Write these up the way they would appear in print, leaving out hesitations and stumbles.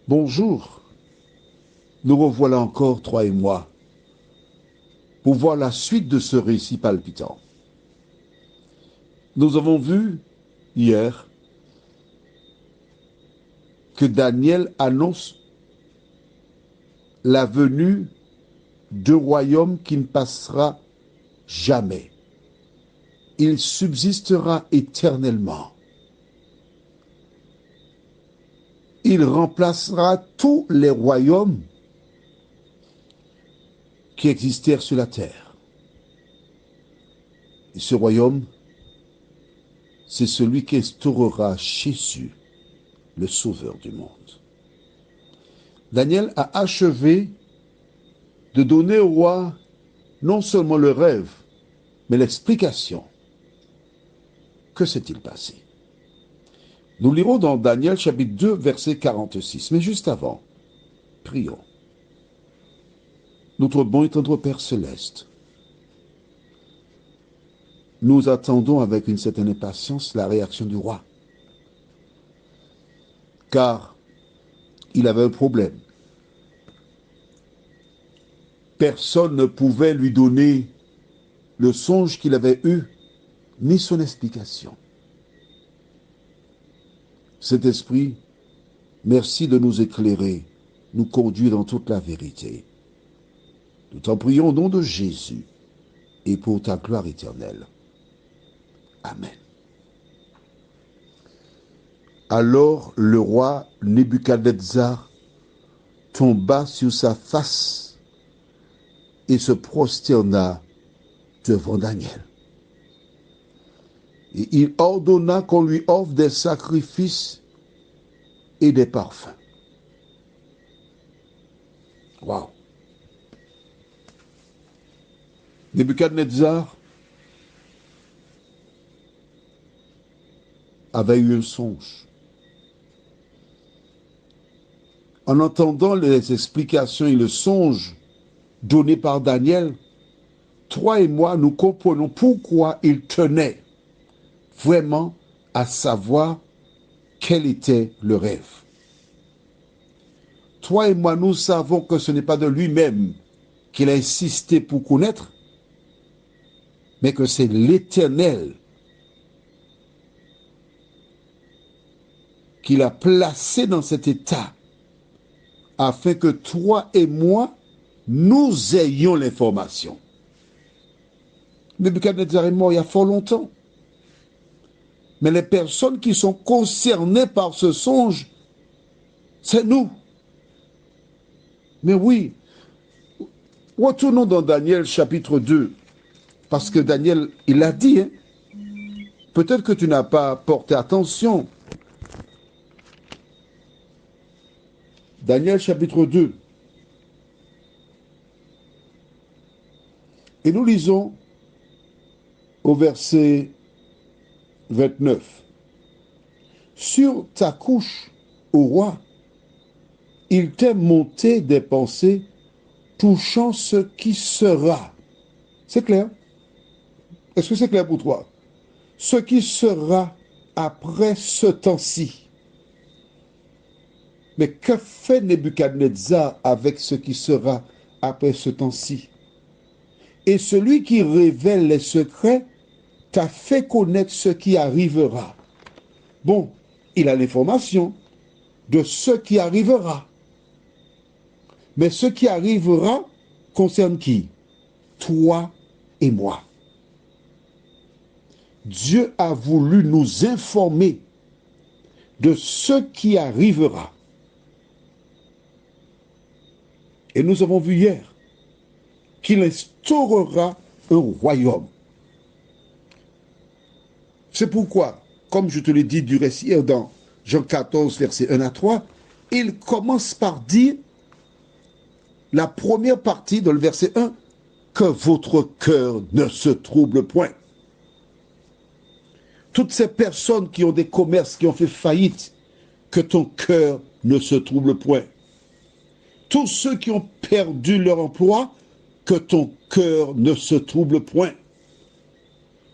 Bonjour, nous revoilà encore, toi et moi, pour voir la suite de ce récit palpitant. Nous avons vu hier que Daniel annonce la venue d'un royaume qui ne passera jamais. Il subsistera éternellement. Il remplacera tous les royaumes qui existèrent sur la terre. Et ce royaume, c'est celui qui instaurera Jésus, le Sauveur du monde. Daniel a achevé de donner au roi non seulement le rêve, mais l'explication. Que s'est-il passé? Nous lirons dans Daniel chapitre 2, verset 46. Mais juste avant, prions. Notre bon et tendre Père céleste, nous attendons avec une certaine impatience la réaction du roi. Car il avait un problème. Personne ne pouvait lui donner le songe qu'il avait eu, ni son explication. Cet esprit, merci de nous éclairer, nous conduire dans toute la vérité. Nous t'en prions au nom de Jésus et pour ta gloire éternelle. Amen. Alors le roi Nebuchadnezzar tomba sur sa face et se prosterna devant Daniel. Et il ordonna qu'on lui offre des sacrifices et des parfums. Waouh! Nebuchadnezzar avait eu un songe. En entendant les explications et le songe donné par Daniel, toi et moi, nous comprenons pourquoi il tenait vraiment à savoir quel était le rêve. Toi et moi, nous savons que ce n'est pas de lui-même qu'il a insisté pour connaître, mais que c'est l'Éternel qu'il a placé dans cet état afin que toi et moi, nous ayons l'information. Nebuchadnezzar est mort il y a fort longtemps. Mais les personnes qui sont concernées par ce songe, c'est nous. Mais oui, retournons dans Daniel chapitre 2, parce que Daniel, il l'a dit, hein? Peut-être que tu n'as pas porté attention. Daniel chapitre 2. Et nous lisons au verset 29. Sur ta couche, ô roi, il t'est monté des pensées touchant ce qui sera. C'est clair? Est-ce que c'est clair pour toi? Ce qui sera après ce temps-ci. Mais que fait Nebuchadnezzar avec ce qui sera après ce temps-ci? Et celui qui révèle les secrets t'a fait connaître ce qui arrivera. Bon, il a l'information de ce qui arrivera. Mais ce qui arrivera concerne qui? Toi et moi. Dieu a voulu nous informer de ce qui arrivera. Et nous avons vu hier qu'il instaurera un royaume. C'est pourquoi, comme je te l'ai dit du récit hier dans Jean 14, versets 1 à 3, il commence par dire, la première partie dans le verset 1, que votre cœur ne se trouble point. Toutes ces personnes qui ont des commerces, qui ont fait faillite, que ton cœur ne se trouble point. Tous ceux qui ont perdu leur emploi, que ton cœur ne se trouble point.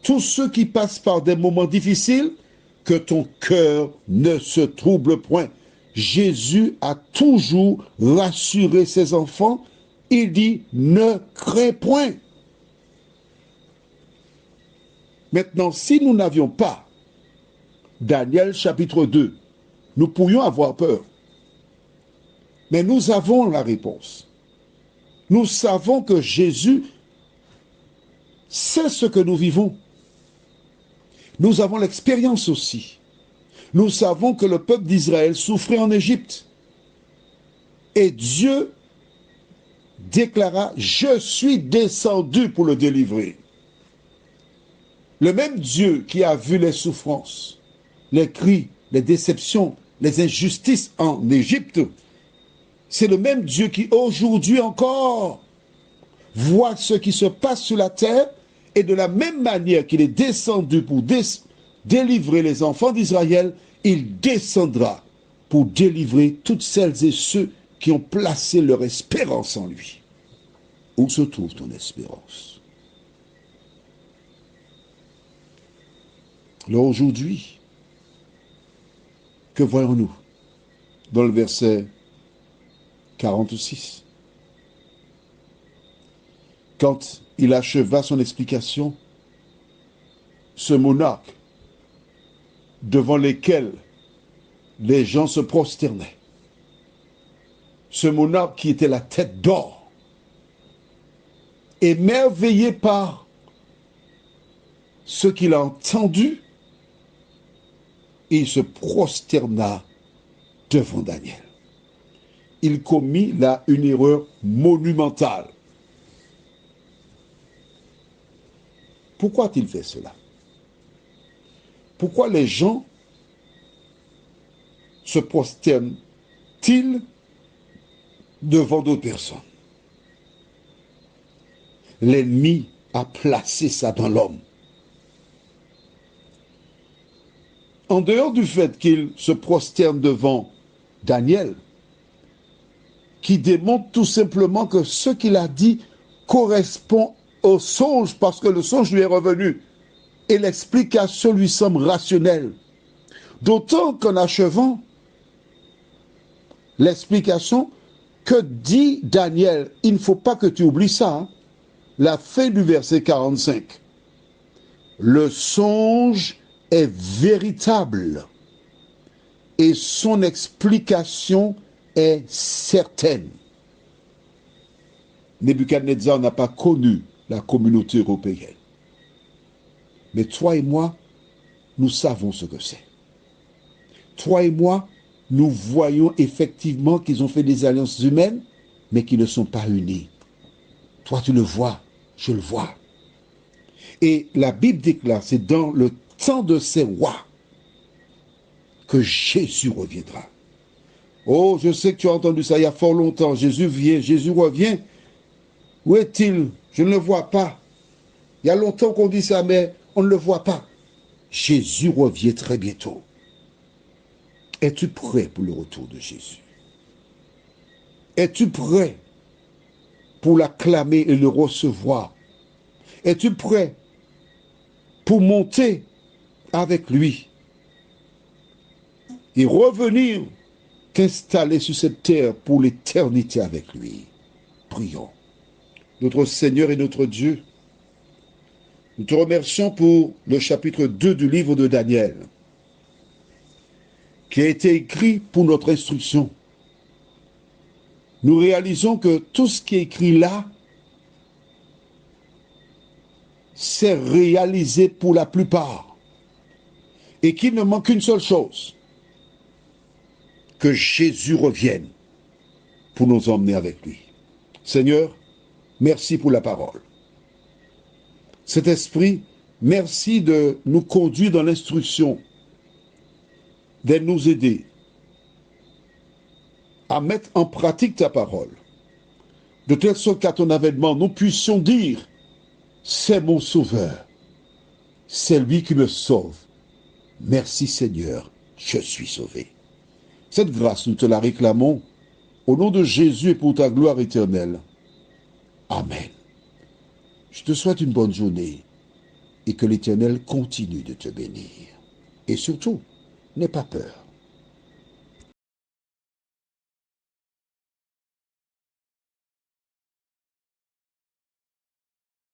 Tous ceux qui passent par des moments difficiles, que ton cœur ne se trouble point. Jésus a toujours rassuré ses enfants. Il dit, ne crains point. Maintenant, si nous n'avions pas Daniel chapitre 2, nous pourrions avoir peur. Mais nous avons la réponse. Nous savons que Jésus sait ce que nous vivons. Nous avons l'expérience aussi. Nous savons que le peuple d'Israël souffrait en Égypte. Et Dieu déclara, je suis descendu pour le délivrer. Le même Dieu qui a vu les souffrances, les cris, les déceptions, les injustices en Égypte, c'est le même Dieu qui aujourd'hui encore voit ce qui se passe sur la terre, et de la même manière qu'il est descendu pour délivrer les enfants d'Israël, il descendra pour délivrer toutes celles et ceux qui ont placé leur espérance en lui. Où se trouve ton espérance? Alors aujourd'hui, que voyons-nous dans le verset 46? Quand il acheva son explication, ce monarque devant lequel les gens se prosternaient, ce monarque qui était la tête d'or, émerveillé par ce qu'il a entendu, il se prosterna devant Daniel. Il commit là une erreur monumentale. Pourquoi a-t-il fait cela? Pourquoi les gens se prosternent-ils devant d'autres personnes? L'ennemi a placé ça dans l'homme. En dehors du fait qu'il se prosterne devant Daniel, qui démontre tout simplement que ce qu'il a dit correspond au songe, parce que le songe lui est revenu et l'explication lui semble rationnelle. D'autant qu'en achevant l'explication, que dit Daniel, il ne faut pas que tu oublies ça, hein? La fin du verset 45. Le songe est véritable et son explication est certaine. Nebuchadnezzar n'a pas connu la communauté européenne. Mais toi et moi, nous savons ce que c'est. Toi et moi, nous voyons effectivement qu'ils ont fait des alliances humaines, mais qui ne sont pas unis. Toi, tu le vois, je le vois. Et la Bible déclare, c'est dans le temps de ces rois que Jésus reviendra. Oh, je sais que tu as entendu ça il y a fort longtemps. Jésus vient, Jésus revient. Où est-il? Je ne le vois pas. Il y a longtemps qu'on dit ça, mais on ne le voit pas. Jésus revient très bientôt. Es-tu prêt pour le retour de Jésus? Es-tu prêt pour l'acclamer et le recevoir? Es-tu prêt pour monter avec lui et revenir t'installer sur cette terre pour l'éternité avec lui? Prions. Notre Seigneur et notre Dieu, nous te remercions pour le chapitre 2 du livre de Daniel, qui a été écrit pour notre instruction. Nous réalisons que tout ce qui est écrit là, c'est réalisé pour la plupart. Et qu'il ne manque qu'une seule chose, que Jésus revienne pour nous emmener avec lui. Seigneur, merci pour la parole. Cet esprit, merci de nous conduire dans l'instruction, de nous aider à mettre en pratique ta parole, de telle sorte qu'à ton avènement, nous puissions dire, c'est mon sauveur, c'est lui qui me sauve. Merci Seigneur, je suis sauvé. Cette grâce, nous te la réclamons au nom de Jésus et pour ta gloire éternelle. Amen. Je te souhaite une bonne journée et que l'Éternel continue de te bénir. Et surtout, n'aie pas peur.